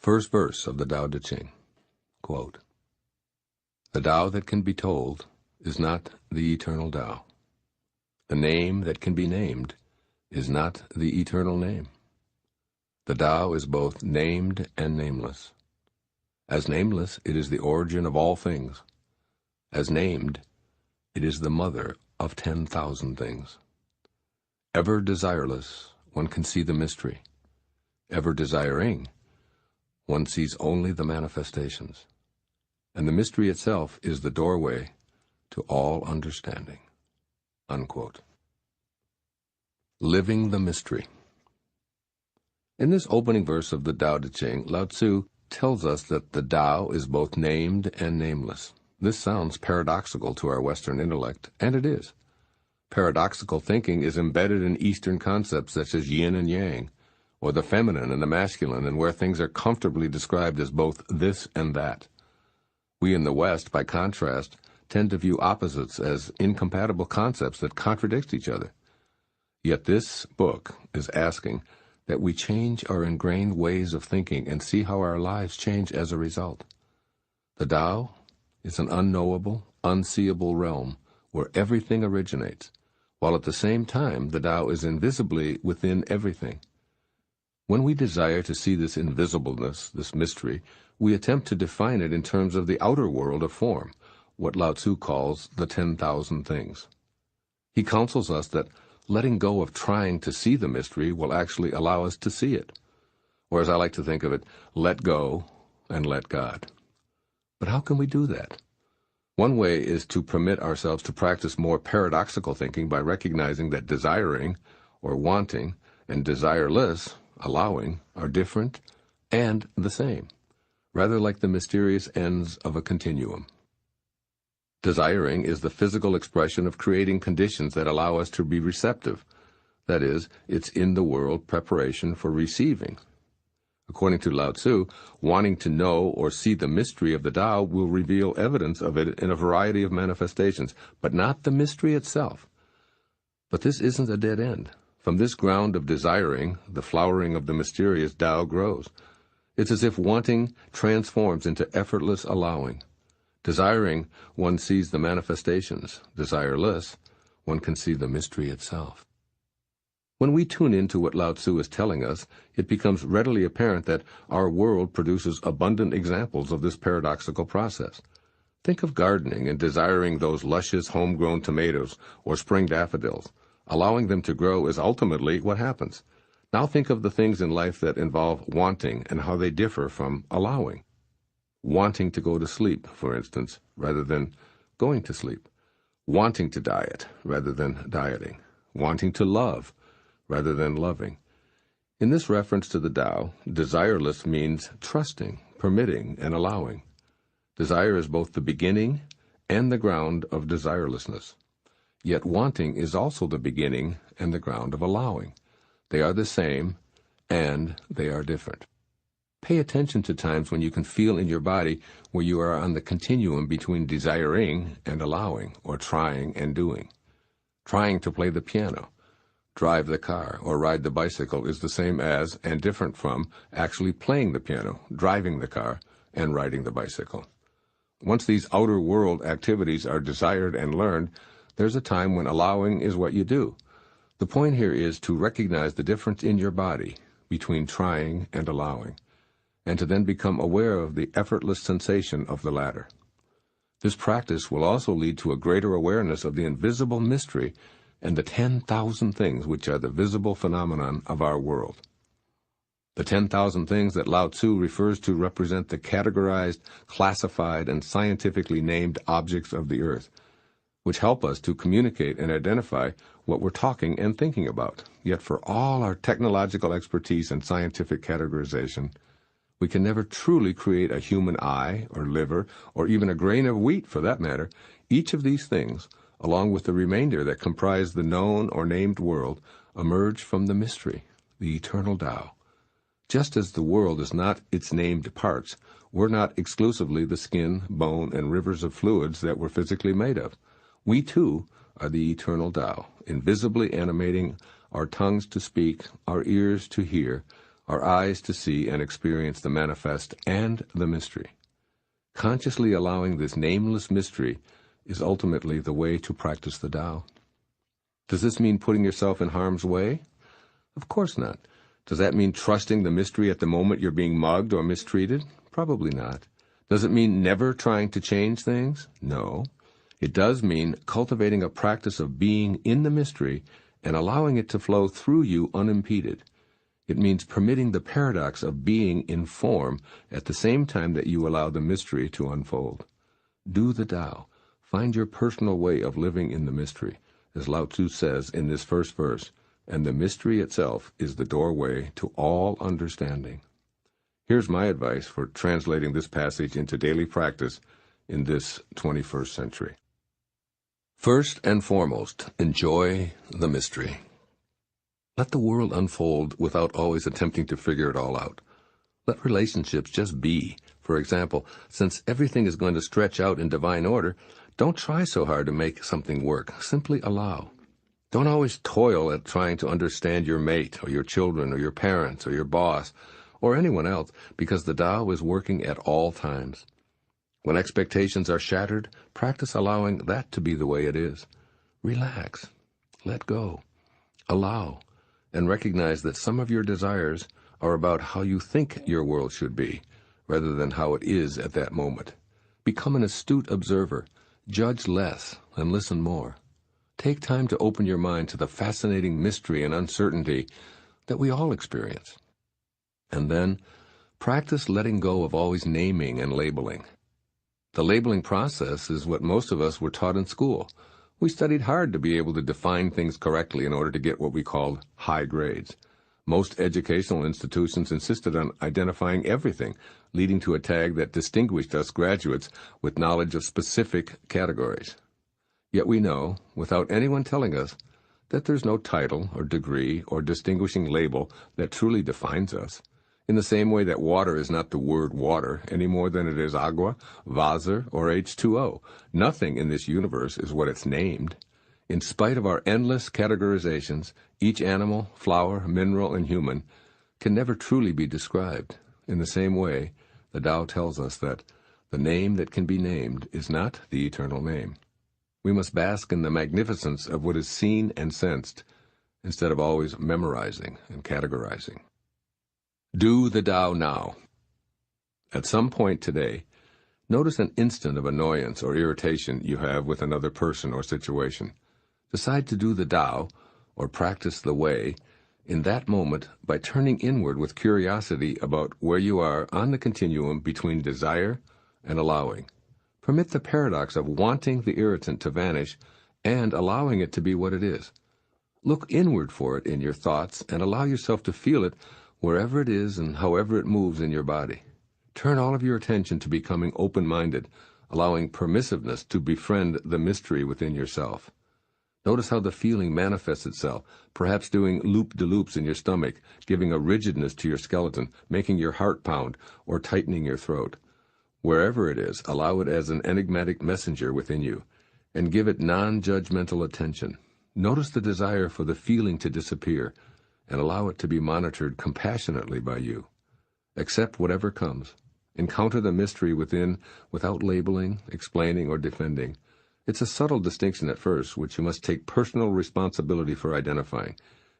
First verse of the Tao Te Ching, quote, "The Tao that can be told is not the eternal Tao. The name that can be named is not the eternal name. The Tao is both named and nameless. As nameless, it is the origin of all things. As named, it is the mother of 10,000 things. Ever desireless, one can see the mystery. Ever desiring, one sees only the manifestations. And the mystery itself is the doorway to all understanding." Unquote. Living the mystery. In this opening verse of the Tao Te Ching, Lao Tzu tells us that the Tao is both named and nameless. This sounds paradoxical to our Western intellect, and it is. Paradoxical thinking is embedded in Eastern concepts such as yin and yang, or the feminine and the masculine, and where things are comfortably described as both this and that. We in the West, by contrast, tend to view opposites as incompatible concepts that contradict each other. Yet this book is asking that we change our ingrained ways of thinking and see how our lives change as a result. The Tao is an unknowable, unseeable realm where everything originates, while at the same time the Tao is invisibly within everything. When we desire to see this invisibleness, this mystery, we attempt to define it in terms of the outer world of form, what Lao Tzu calls the 10,000 things. He counsels us that letting go of trying to see the mystery will actually allow us to see it. Or as I like to think of it, let go and let God. But how can we do that? One way is to permit ourselves to practice more paradoxical thinking by recognizing that desiring, or wanting, and desireless, allowing, are different and the same, rather like the mysterious ends of a continuum. Desiring is the physical expression of creating conditions that allow us to be receptive. That is, it's in the world preparation for receiving. According to Lao Tzu, wanting to know or see the mystery of the Tao will reveal evidence of it in a variety of manifestations, but not the mystery itself. But this isn't a dead end. From this ground of desiring, the flowering of the mysterious Tao grows. It's as if wanting transforms into effortless allowing. Desiring, one sees the manifestations. Desireless, one can see the mystery itself. When we tune into what Lao Tzu is telling us, it becomes readily apparent that our world produces abundant examples of this paradoxical process. Think of gardening and desiring those luscious homegrown tomatoes or spring daffodils. Allowing them to grow is ultimately what happens. Now think of the things in life that involve wanting and how they differ from allowing. Wanting to go to sleep, for instance, rather than going to sleep. Wanting to diet rather than dieting. Wanting to love rather than loving. In this reference to the Tao, desireless means trusting, permitting, and allowing. Desire is both the beginning and the ground of desirelessness. Yet wanting is also the beginning and the ground of allowing. They are the same, and they are different. Pay attention to times when you can feel in your body where you are on the continuum between desiring and allowing, or trying and doing. Trying to play the piano, drive the car, or ride the bicycle is the same as and different from actually playing the piano, driving the car, and riding the bicycle. Once these outer world activities are desired and learned, there's a time when allowing is what you do. The point here is to recognize the difference in your body between trying and allowing, and to then become aware of the effortless sensation of the latter. This practice will also lead to a greater awareness of the invisible mystery and the 10,000 things which are the visible phenomenon of our world. The 10,000 things that Lao Tzu refers to represent the categorized, classified, and scientifically named objects of the earth, which help us to communicate and identify what we're talking and thinking about. Yet for all our technological expertise and scientific categorization, we can never truly create a human eye or liver or even a grain of wheat for that matter. Each of these things, along with the remainder that comprise the known or named world, emerge from the mystery, the eternal Tao. Just as the world is not its named parts, we're not exclusively the skin, bone, and rivers of fluids that we're physically made of. We, too, are the eternal Tao, invisibly animating our tongues to speak, our ears to hear, our eyes to see and experience the manifest and the mystery. Consciously allowing this nameless mystery is ultimately the way to practice the Tao. Does this mean putting yourself in harm's way? Of course not. Does that mean trusting the mystery at the moment you're being mugged or mistreated? Probably not. Does it mean never trying to change things? No. It does mean cultivating a practice of being in the mystery and allowing it to flow through you unimpeded. It means permitting the paradox of being in form at the same time that you allow the mystery to unfold. Do the Tao. Find your personal way of living in the mystery, as Lao Tzu says in this first verse, and the mystery itself is the doorway to all understanding. Here's my advice for translating this passage into daily practice in this 21st century. First and foremost, enjoy the mystery. Let the world unfold without always attempting to figure it all out. Let relationships just be. For example, since everything is going to stretch out in divine order, don't try so hard to make something work. Simply allow. Don't always toil at trying to understand your mate or your children or your parents or your boss or anyone else, because the Tao is working at all times. When expectations are shattered, practice allowing that to be the way it is. Relax. Let go. Allow. And recognize that some of your desires are about how you think your world should be, rather than how it is at that moment. Become an astute observer. Judge less and listen more. Take time to open your mind to the fascinating mystery and uncertainty that we all experience. And then, practice letting go of always naming and labeling. The labeling process is what most of us were taught in school. We studied hard to be able to define things correctly in order to get what we called high grades. Most educational institutions insisted on identifying everything, leading to a tag that distinguished us graduates with knowledge of specific categories. Yet we know, without anyone telling us, that there's no title or degree or distinguishing label that truly defines us. In the same way that water is not the word water any more than it is agua, Wasser, or H2O. Nothing in this universe is what it's named. In spite of our endless categorizations, each animal, flower, mineral, and human can never truly be described. In the same way, the Tao tells us that the name that can be named is not the eternal name. We must bask in the magnificence of what is seen and sensed, instead of always memorizing and categorizing. Do the Tao now. At some point today, notice an instant of annoyance or irritation you have with another person or situation. Decide to do the Tao, or practice the way, in that moment by turning inward with curiosity about where you are on the continuum between desire and allowing. Permit the paradox of wanting the irritant to vanish and allowing it to be what it is. Look inward for it in your thoughts and allow yourself to feel it wherever it is and however it moves in your body. Turn all of your attention to becoming open-minded, allowing permissiveness to befriend the mystery within yourself. Notice how the feeling manifests itself, perhaps doing loop-de-loops in your stomach, giving a rigidness to your skeleton, making your heart pound, or tightening your throat. Wherever it is, allow it as an enigmatic messenger within you, and give it non-judgmental attention. Notice the desire for the feeling to disappear, and allow it to be monitored compassionately by you. Accept whatever comes. Encounter the mystery within without labeling, explaining, or defending. It's a subtle distinction at first, which you must take personal responsibility for identifying.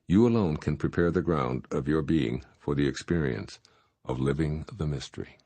You alone can prepare the ground of your being for the experience of living the mystery.